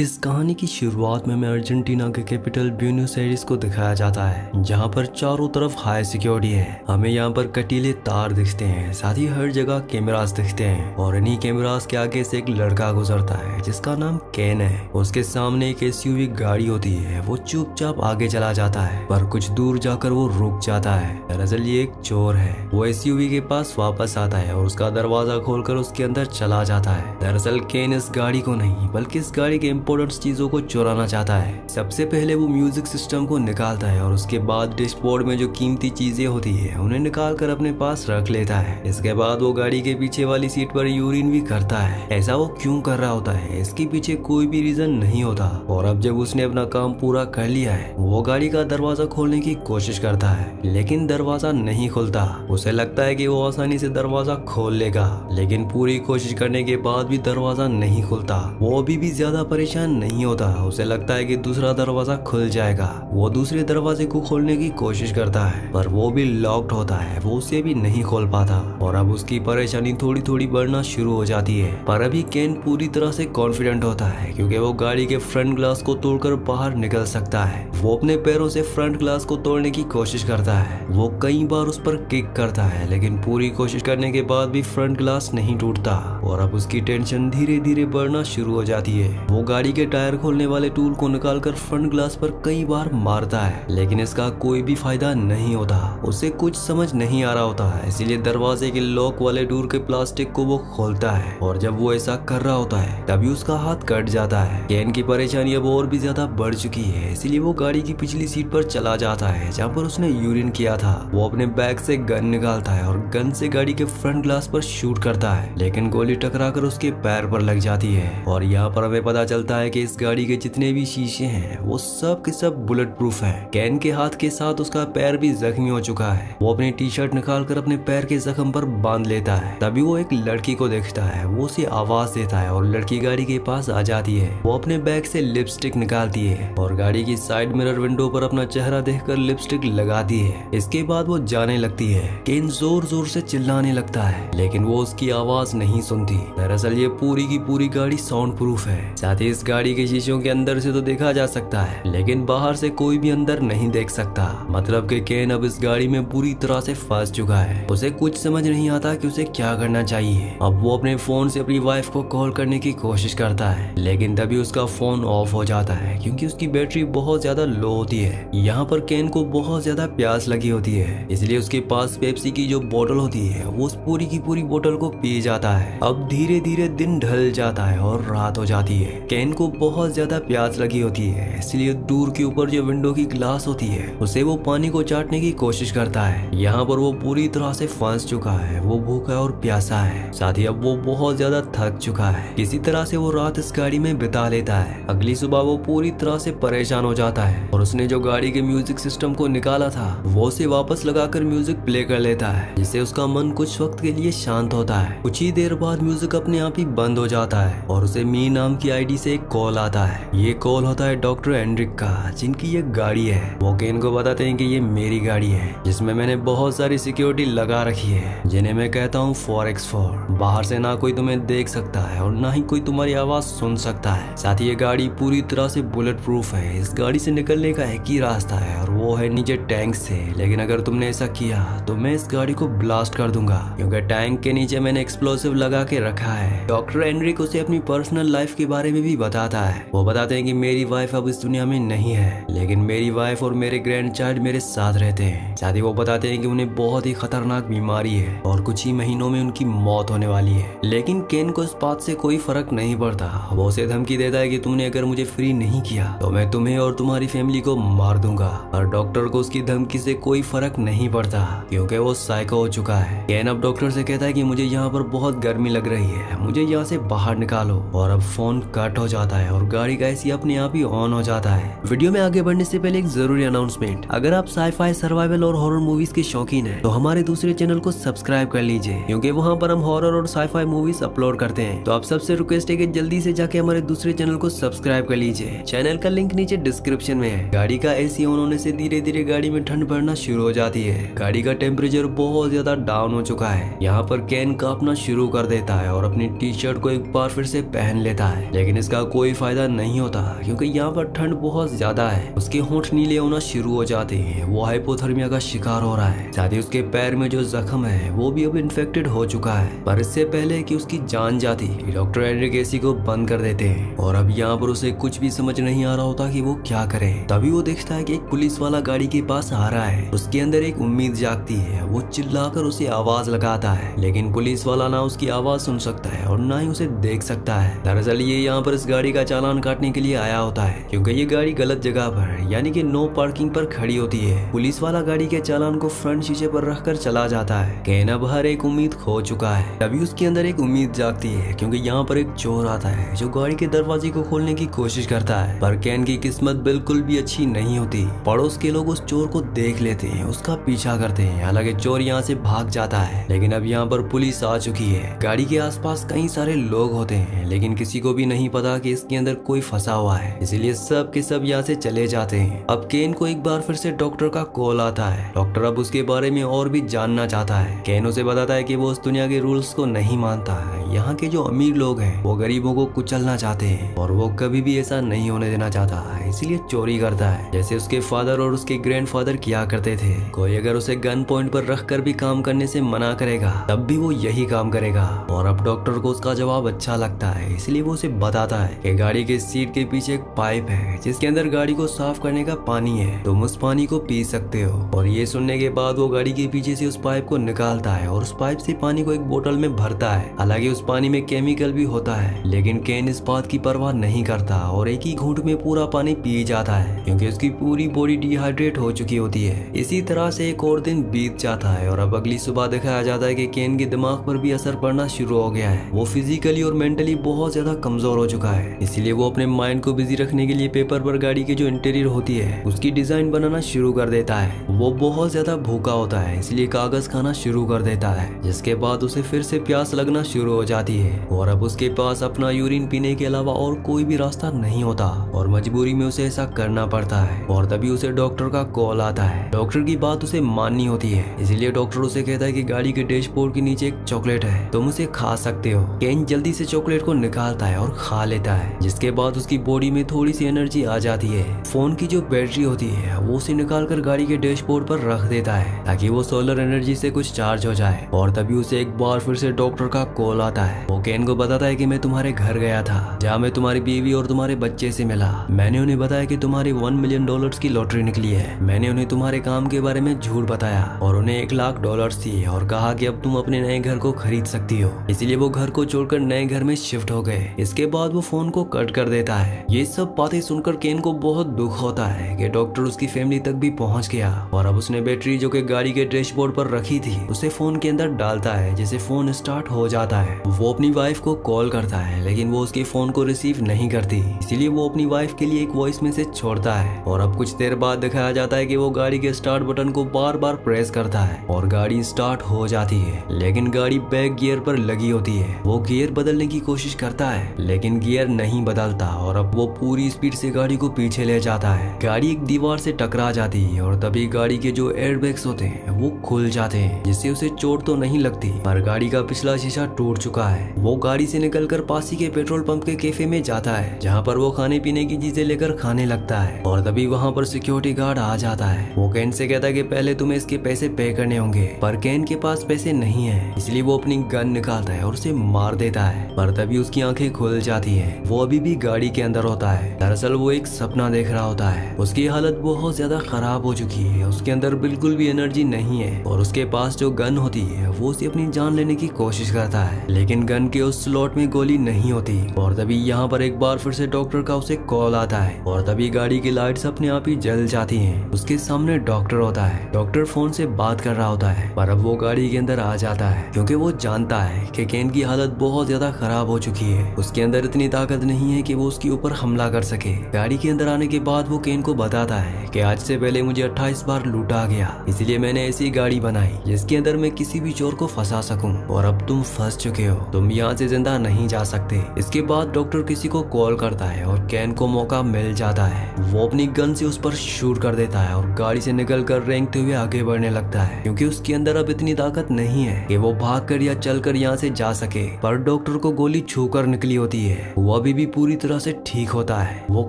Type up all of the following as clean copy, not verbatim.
इस कहानी की शुरुआत में हमें अर्जेंटीना के कैपिटल ब्यूनस एयर्स को दिखाया जाता है, जहां पर चारों तरफ हाई सिक्योरिटी है। हमें यहां पर कटीले तार दिखते हैं, साथ ही हर जगह कैमरास दिखते हैं और इन्हीं कैमरास के आगे से एक लड़का गुजरता है जिसका नाम केन है। उसके सामने एक एसयूवी गाड़ी होती है। वो चुपचाप आगे चला जाता है, पर कुछ दूर जाकर वो रुक जाता है। दरअसल ये एक चोर है। वो एसयूवी के पास वापस आता है और उसका दरवाजा खोलकर उसके अंदर चला जाता है। दरअसल केन इस गाड़ी को नहीं बल्कि इस गाड़ी के इम्पोर्टेंट चीजों को चुराना चाहता है। सबसे पहले वो म्यूजिक सिस्टम को निकालता है और उसके बाद डैशबोर्ड में जो कीमती चीजें होती है उन्हें निकाल कर अपने पास रख लेता है। इसके बाद वो गाड़ी के पीछे वाली सीट पर यूरिन भी करता है। ऐसा वो क्यों कर रहा होता है, इसके पीछे कोई भी रीजन नहीं होता। और अब जब उसने अपना काम पूरा कर लिया है, वो गाड़ी का दरवाजा खोलने की कोशिश करता है, लेकिन दरवाजा नहीं खुलता। उसे लगता है कि वो आसानी से दरवाजा खोल लेगा, लेकिन पूरी कोशिश करने के बाद भी दरवाजा नहीं खुलता। वो अभी भी ज्यादा परेशान नहीं होता। उसे लगता है कि दूसरा दरवाजा खुल जाएगा। वो दूसरे दरवाजे को खोलने की कोशिश करता है, पर वो भी लॉक्ड होता है। वो उसे भी नहीं खोल पाता और अब उसकी परेशानी थोड़ी थोड़ी बढ़ना शुरू हो जाती है। पर अभी केन पूरी तरह से कॉन्फिडेंट होता है, क्योंकि वो गाड़ी के फ्रंट ग्लास को तोड़कर बाहर निकल सकता है। वो अपने पैरों से फ्रंट ग्लास को तोड़ने की कोशिश करता है। वो कई बार उस पर किक करता है, लेकिन पूरी कोशिश करने के बाद भी फ्रंट ग्लास नहीं टूटता। और अब उसकी टेंशन धीरे धीरे बढ़ना शुरू हो जाती है। वो गाड़ी के टायर खोलने वाले टूल को निकालकर फ्रंट ग्लास पर कई बार मारता है, लेकिन इसका कोई भी फायदा नहीं होता। उसे कुछ समझ नहीं आ रहा होता है, इसीलिए दरवाजे के लॉक वाले डोर के प्लास्टिक को वो खोलता है। और जब वो ऐसा कर रहा होता है, तभी उसका हाथ कट जाता है। केन की परेशानी अब और भी ज्यादा बढ़ चुकी है, इसीलिए वो गाड़ी की पिछली सीट पर चला जाता है जहाँ पर उसने यूरिन किया था। वो अपने बैग से गन निकालता है और गन से गाड़ी के फ्रंट ग्लास पर शूट करता है, लेकिन गोली टकराकर उसके पैर पर लग जाती है। और यहाँ पर हमें पता चलता है कि इस गाड़ी के जितने भी शीशे हैं वो सब के सब बुलेट प्रूफ है। केन के हाथ के साथ उसका पैर भी जख्मी हो चुका है। वो अपनी टी शर्ट निकालकर अपने पैर के जख्म पर बांध लेता है। तभी वो एक लड़की को देखता है। वो उसे आवाज देता है और लड़की गाड़ी के पास आ जाती है। वो अपने बैग से लिपस्टिक निकालती है और गाड़ी की साइड मिरर विंडो पर अपना चेहरा देखकर लिपस्टिक लगाती है। इसके बाद वो जाने लगती है। केन जोर जोर से चिल्लाने लगता है, लेकिन वो उसकी आवाज नहीं सुनती। दरअसल ये पूरी की पूरी गाड़ी साउंड प्रूफ है। साथ ही इस गाड़ी के शीशों के अंदर से तो देखा जा सकता है, लेकिन बाहर से कोई भी अंदर नहीं देख सकता। मतलब कि केन अब इस गाड़ी में पूरी तरह से फंस चुका है। उसे कुछ समझ नहीं आता कि उसे क्या करना चाहिए। अब वो अपने फोन से अपनी वाइफ को कॉल करने की कोशिश करता है, लेकिन तभी उसका फोन ऑफ हो जाता है, क्योंकि उसकी बैटरी बहुत ज्यादा लो होती है। यहाँ पर केन को बहुत ज्यादा प्यास लगी होती है, इसलिए उसके पास पेप्सी की जो बोतल होती है वो उस पूरी की पूरी बोतल को पी जाता है। अब धीरे धीरे दिन ढल जाता है और रात हो जाती है। केन को बहुत ज्यादा प्यास लगी होती है, इसलिए दूर के ऊपर जो विंडो की ग्लास होती है उसे वो पानी को चाटने की कोशिश करता है। यहाँ पर वो पूरी तरह से फंस चुका है। वो भूखा और प्यासा है, साथ ही अब वो बहुत ज्यादा थक चुका है। किसी तरह से वो रात इस गाड़ी में बिता लेता है। अगली सुबह वो पूरी तरह से परेशान हो जाता है और उसने जो गाड़ी के म्यूजिक सिस्टम को निकाला था वो उसे वापस लगाकर म्यूजिक प्ले कर लेता है, जिससे उसका मन कुछ वक्त के लिए शांत होता है। कुछ ही देर बाद म्यूजिक अपने आप ही बंद हो जाता है और उसे मी नाम की आईडी से एक कॉल आता है। ये कॉल होता है डॉक्टर एंड्रिक का, जिनकी ये गाड़ी है। वो केन को बताते हैं कि ये मेरी गाड़ी है, जिसमें मैंने बहुत सारी सिक्योरिटी लगा रखी है, जिन्हें मैं कहता हूँ 4x4। बाहर से ना कोई तुम्हें देख सकता है और ना ही कोई तुम्हारी आवाज सुन सकता है। साथ ही ये गाड़ी पूरी तरह से बुलेट प्रूफ है। इस गाड़ी से निकलने का एक ही रास्ता है और वो है नीचे टैंक से। लेकिन अगर तुमने ऐसा किया तो मैं इस गाड़ी को ब्लास्ट कर दूंगा, क्योंकि टैंक के नीचे मैंने एक्सप्लोसिव लगा के रखा है। डॉक्टर एंड्रिक उसे अपनी पर्सनल लाइफ के बारे में भी बताता है। वो बताते हैं कि मेरी वाइफ अब इस दुनिया में नहीं है, लेकिन मेरी वाइफ और मेरे ग्रैंड चाइल्ड मेरे साथ रहते हैं। साथ ही वो बताते हैं कि उन्हें बहुत ही खतरनाक बीमारी है और कुछ ही महीनों में उनकी मौत होने वाली है। लेकिन केन को इस बात से कोई फर्क नहीं पड़ता। वो उसे धमकी देता है कि तुमने अगर मुझे फ्री नहीं किया तो मैं तुम्हें और तुम्हारी फैमिली को मार दूंगा। और डॉक्टर को उसकी धमकी से कोई फर्क नहीं पड़ता, क्योंकि वो साइको हो चुका है। केन अब डॉक्टर से कहता है कि मुझे यहाँ पर बहुत गर्मी लग रही है, मुझे यहाँ से बाहर निकालो। और अब फोन कट हो जाता है और गाड़ी का एसी अपने आप ही ऑन हो जाता है। वीडियो में आगे बढ़ने से पहले एक जरूरी अनाउंसमेंट। अगर आप साईफाई, सर्वाइवल और हॉरर मूवीज के शौकीन हैं, तो हमारे दूसरे चैनल को सब्सक्राइब कर लीजिए, क्योंकि वहाँ पर हम हॉरर और साईफाई मूवीज अपलोड करते हैं। तो आप सबसे रिक्वेस्ट है कि जल्दी से जाके हमारे दूसरे चैनल को सब्सक्राइब कर लीजिए। चैनल का लिंक नीचे डिस्क्रिप्शन में है। गाड़ी का एसी ऑन होने से धीरे धीरे गाड़ी में ठंड बढ़ना शुरू हो जाती है। गाड़ी का टेम्परेचर बहुत ज्यादा डाउन हो चुका है। यहाँ पर केन कांपना शुरू कर देता है और अपनी टी शर्ट को एक बार फिर से पहन लेता है, लेकिन इसका कोई फायदा नहीं होता क्योंकि यहाँ पर ठंड बहुत ज्यादा है। उसके होंठ नीले होना शुरू हो जाते हैं। वो हाइपोथर्मिया का शिकार हो रहा है। साथ ही उसके पैर में जो जख्म है वो भी अब इन्फेक्टेड हो चुका है। पर इससे पहले कि उसकी जान जाती, डॉक्टर एंड्रिक एसी को बंद कर देते हैं और अब यहाँ पर उसे कुछ भी समझ नहीं आ रहा होता कि वो क्या करे। तभी वो देखता है कि एक पुलिस वाला गाड़ी के पास आ रहा है। उसके अंदर एक उम्मीद जागती है। वो चिल्लाकर उसे आवाज लगाता है, लेकिन पुलिस वाला ना उसकी आवाज सुन सकता है और ना ही उसे देख सकता है। दरअसल ये यहाँ पर इस गाड़ी का चालान काटने के लिए आया होता है क्योंकि ये गाड़ी गलत जगह पर यानी कि नो पार्किंग पर खड़ी होती है। पुलिस वाला गाड़ी के चालान को फ्रंट शीशे पर रखकर चला जाता है। केन अब हर एक उम्मीद खो चुका है। तभी उसके अंदर एक उम्मीद जागती है क्योंकि यहाँ पर एक चोर आता है जो गाड़ी के दरवाजे को खोलने की कोशिश करता है। पर केन की किस्मत बिल्कुल भी अच्छी नहीं होती। पड़ोस के लोग उस चोर को देख लेते हैं, उसका पीछा करते हैं। हालांकि चोर यहाँ से भाग जाता है, लेकिन अब यहाँ पर पुलिस आ चुकी है। गाड़ी के आसपास कई सारे लोग होते हैं, लेकिन किसी को भी नहीं पता कि इसके अंदर कोई फंसा हुआ है, इसीलिए सब के सब यहाँ से चले जाते हैं। अब केन को एक बार फिर से डॉक्टर का कॉल आता है। डॉक्टर अब उसके बारे में और भी जानना चाहता है। केन उसे बताता है कि वो उस दुनिया के रूल्स को नहीं मानता है। यहाँ के जो अमीर लोग हैं वो गरीबों को कुचलना चाहते हैं और वो कभी भी ऐसा नहीं होने देना चाहता है, इसीलिए चोरी करता है, जैसे उसके फादर और उसके ग्रैंडफादर किया करते थे। कोई अगर उसे गन पॉइंट पर रख कर भी काम करने से मना करेगा तब भी वो यही काम करेगा। और अब डॉक्टर को उसका जवाब अच्छा लगता है, इसलिए वो उसे बताता है कि गाड़ी के सीट के पीछे एक पाइप है जिसके अंदर गाड़ी को साफ करने का पानी है, तुम उस पानी को पी सकते हो। और ये सुनने के बाद वो गाड़ी के पीछे से उस पाइप को निकालता है और उस पाइप से पानी को एक बोतल में भरता है। हालांकि उस पानी में केमिकल भी होता है, लेकिन केन इस बात की परवाह नहीं करता और एक ही घूंट में पूरा पानी पी जाता है क्योंकि उसकी पूरी बॉडी डिहाइड्रेट हो चुकी होती है। इसी तरह से एक और दिन बीत जाता है और अब अगली सुबह दिखाया जाता है कि केन के दिमाग पर भी असर पड़ना शुरू हो गया है। वो फिजिकली और मेंटली बहुत ज्यादा कमजोर हो चुका है, इसीलिए वो अपने माइंड को बिजी रखने के लिए पेपर पर गाड़ी की जो इंटीरियर होती है उसकी डिजाइन बनाना शुरू कर देता है। वो बहुत ज्यादा भूखा होता है, इसलिए कागज खाना शुरू कर देता है, जिसके बाद उसे फिर से प्यास लगना शुरू हो जाती है और अब उसके पास अपना यूरिन पीने के अलावा और कोई भी रास्ता नहीं होता और मजबूरी में उसे ऐसा करना पड़ता है। और तभी उसे डॉक्टर का कॉल आता है। डॉक्टर की बात उसे माननी होती है, इसीलिए डॉक्टर उसे कहता है कि गाड़ी के डैशबोर्ड के नीचे एक चॉकलेट है, तुम उसे खा सकते हो। केन जल्दी से चॉकलेट को निकालता है और खा लेता है, जिसके बाद उसकी बॉडी में थोड़ी सी एनर्जी आ जाती है। फोन की जो बैटरी होती है वो उसे निकाल कर गाड़ी के डैशबोर्ड पर रख देता है ताकि वो सोलर एनर्जी से कुछ चार्ज हो जाए। और तभी उसे एक बार फिर से डॉक्टर का कॉल आता है। वो केन को बताता है कि मैं तुम्हारे घर गया था जहाँ मैं तुम्हारी बीवी और तुम्हारे बच्चे से मिला। मैंने उन्हें बताया कि तुम्हारी $1 मिलियन की लॉटरी निकली है। मैंने उन्हें तुम्हारे काम के बारे में झूठ बताया और उन्हें $1 लाख दिए और कहा कि अब तुम अपने नए घर को खरीद सकती हो। इसलिए वो घर को छोड़कर नए घर में शिफ्ट हो गए। इसके बाद वो फोन को कट कर देता है। ये सब बातें सुनकर केन को बहुत दुख होता है कि डॉक्टर उसकी फैमिली तक भी पहुंच गया और अब उसने बैटरी जो कि गाड़ी के डैशबोर्ड पर रखी थी उसे फोन के अंदर डालता है, जिससे फोन स्टार्ट हो जाता है। वो अपनी वाइफ को कॉल करता है, लेकिन वो उसके फोन को रिसीव नहीं करती, इसलिए वो अपनी वाइफ के लिए एक वॉइस मैसेज छोड़ता है। और अब कुछ देर बाद दिखाया जाता है कि वो गाड़ी के स्टार्ट बटन को बार बार प्रेस करता है और गाड़ी स्टार्ट हो जाती है, लेकिन गाड़ी बैक गियर पर लगी होती है। वो गियर बदलने की कोशिश करता है, लेकिन गियर नहीं बदलता और अब वो पूरी स्पीड से गाड़ी को पीछे ले जाता है। गाड़ी एक दीवार से टकरा जाती है और तभी गाड़ी के जो एयरबैग्स होते हैं वो खुल जाते हैं, जिससे उसे चोट तो नहीं लगती, पर गाड़ी का पिछला शीशा टूट चुका है। वो गाड़ी से निकलकर पास ही के पेट्रोल पंप के कैफे में जाता है, जहाँ पर वो खाने पीने की चीजें लेकर खाने लगता है। और तभी वहाँ पर सिक्योरिटी गार्ड आ जाता है। वो केन से कहता है कि पहले तुम्हें इसके पैसे पे करने होंगे, पर केन के पास पैसे नहीं है, इसलिए वो अपनी गन निकालता है और उसे मार देता है। पर तभी उसकी आंखें खुल जाती है। वो अभी भी गाड़ी के अंदर होता है। दरअसल वो एक सपना देख रहा होता है। उसकी हालत बहुत ज्यादा खराब हो चुकी है, उसके अंदर बिल्कुल भी एनर्जी नहीं है और उसके पास जो गन होती है वो उसे अपनी जान लेने की कोशिश करता है, लेकिन गन के उस स्लॉट में गोली नहीं होती। और तभी यहाँ पर एक बार फिर से डॉक्टर का उसे कॉल आता है और तभी गाड़ी की लाइट्स अपने आप ही जल जाती हैं। उसके सामने डॉक्टर होता है। डॉक्टर फोन से बात कर रहा होता है, पर अब वो गाड़ी के अंदर आ जाता है क्योंकि वो जानता है कि केन की हालत बहुत ज्यादा खराब हो चुकी है। उसके अंदर इतनी ताकत नहीं है कि वो उसके ऊपर हमला कर सके। गाड़ी के अंदर आने के बाद वो केन को बताता है कि आज से पहले मुझे 28 बार लूटा गया, इसलिए मैंने ऐसी गाड़ी बनाई जिसके अंदर मैं किसी भी चोर को फंसा सकूं और अब तुम फंस चुके हो। हो, तुम यहाँ से जिंदा नहीं जा सकते। इसके बाद डॉक्टर किसी को कॉल करता है और केन को मौका मिल जाता है। वो अपनी गन से उस पर शूट कर देता है और गाड़ी से निकलकर रेंगते हुए आगे बढ़ने लगता है, क्योंकि उसके अंदर अब इतनी ताकत नहीं है कि वो भागकर या चलकर यहाँ से जा सके। पर डॉक्टर को गोली छूकर निकली होती है। वो अभी भी पूरी तरह से ठीक होता है। वो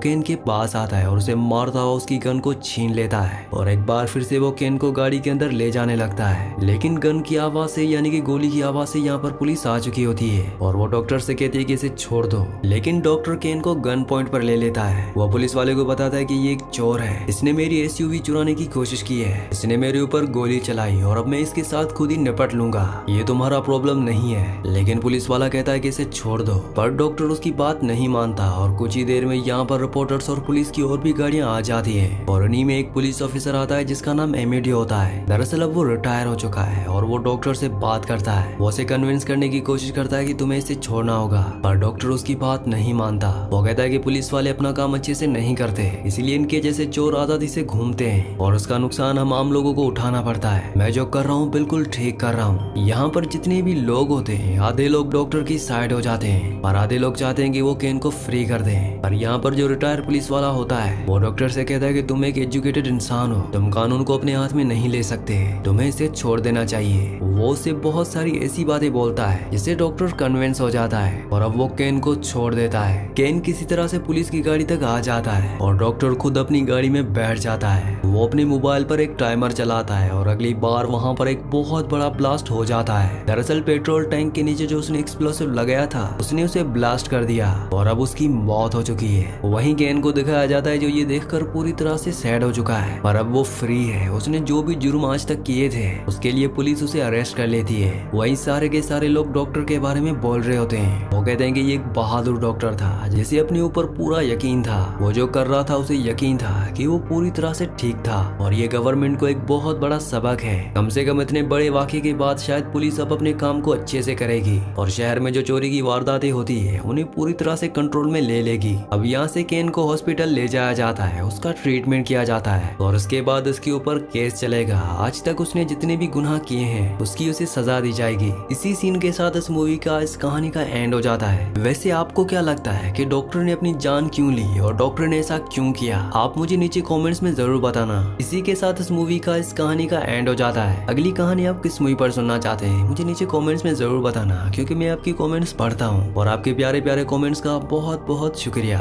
केन के पास आता है और उसे मारता हुआ उसकी गन को छीन लेता है और एक बार फिर से वो केन को गाड़ी के अंदर ले जाने लगता है। लेकिन गन की आवाज से यानी कि गोली की आवाज से यहाँ पर पुलिस आ चुकी होती है और वो डॉक्टर से कहती है कि इसे छोड़ दो। लेकिन डॉक्टर केन को गन पॉइंट पर ले लेता है। वो पुलिस वाले को बताता है कि ये एक चोर है, इसने मेरी एसयूवी चुराने की कोशिश की है, इसने मेरे ऊपर गोली चलाई और अब मैं इसके साथ खुद ही निपट लूंगा, ये तुम्हारा प्रॉब्लम नहीं है। लेकिन पुलिस वाला कहता है कि इसे छोड़ दो, पर डॉक्टर उसकी बात नहीं मानता और कुछ ही देर में यहाँ पर रिपोर्टर्स और पुलिस की और भी गाड़ियां आ जाती है और उन्हीं में एक पुलिस ऑफिसर आता है जिसका नाम एमिडी होता है। दरअसल अब वो रिटायर हो चुका है और वो डॉक्टर से बात करता है। वो उसे कन्विंस करने की कोशिश करता है कि तुम्हें इसे छोड़ना होगा, पर डॉक्टर उसकी बात नहीं मानता। वो कहता है कि पुलिस वाले अपना काम अच्छे से नहीं करते, इसलिए इनके जैसे चोर आजादी से घूमते हैं और उसका नुकसान हम आम लोगों को उठाना पड़ता है। मैं जो कर रहा हूँ बिल्कुल ठीक कर रहा हूँ। यहाँ पर जितने भी लोग होते हैं आधे लोग डॉक्टर की साइड हो जाते हैं और आधे लोग चाहते हैं कि वो केन को फ्री कर दें। पर यहाँ पर जो रिटायर पुलिस वाला होता है वो डॉक्टर से कहता है कि तुम एक एजुकेटेड इंसान हो, तुम कानून को अपने हाथ में नहीं ले सकते, तुम्हें इसे छोड़ देना चाहिए। वो उसे बहुत सारी ऐसी बातें बोलता है जिससे डॉक्टर कन्विंस हो जाता है और अब वो केन को छोड़ देता है। केन किसी तरह से पुलिस की गाड़ी तक आ जाता है और डॉक्टर खुद अपनी गाड़ी में बैठ जाता है। वो अपने मोबाइल पर एक टाइमर चलाता है और अगली बार वहाँ पर एक बहुत बड़ा ब्लास्ट हो जाता है। दरअसल पेट्रोल टैंक के नीचे जो उसने एक्सप्लोसिव लगाया था उसने उसे ब्लास्ट कर दिया और अब उसकी मौत हो चुकी है। वहीं केन को दिखाया जाता है जो ये देखकर पूरी तरह से सैड हो चुका है, पर अब वो फ्री है। उसने जो भी जुर्म आज तक किए थे उसके लिए पुलिस उसे अरेस्ट कर लेती है। वहीं सारे के सारे लोग डॉक्टर के बारे में बोल रहे होते हैं। वो कहते हैं कि ये एक बहादुर डॉक्टर था जिसे अपने ऊपर पूरा यकीन था, वो जो कर रहा था उसे यकीन था कि वो पूरी तरह से ठीक था और ये गवर्नमेंट को एक बहुत बड़ा सबक है। कम से कम इतने बड़े वाकये के बाद शायद पुलिस अब अपने काम को अच्छे से करेगी और शहर में जो चोरी की वारदातें होती है उन्हें पूरी तरह से कंट्रोल में ले लेगी। अब यहाँ से केन को हॉस्पिटल ले जाया जाता है, उसका ट्रीटमेंट किया जाता है और उसके बाद उसके ऊपर केस चलेगा। आज तक उसने जितने भी गुनाह किए हैं उसकी उसे सजा दी जाएगी। इसी सीन के साथ इस मूवी का, इस कहानी का एंड हो जाता है। वैसे आपको क्या लगता है कि डॉक्टर ने अपनी जान क्यों ली और डॉक्टर ने ऐसा क्यों किया? आप मुझे नीचे कमेंट्स में जरूर बताना। इसी के साथ इस मूवी का, इस कहानी का एंड हो जाता है। अगली कहानी आप किस मूवी पर सुनना चाहते हैं मुझे नीचे कमेंट्स में जरूर बताना, क्योंकि मैं आपकी कमेंट्स पढ़ता हूँ और आपके प्यारे प्यारे कमेंट्स का बहुत बहुत शुक्रिया।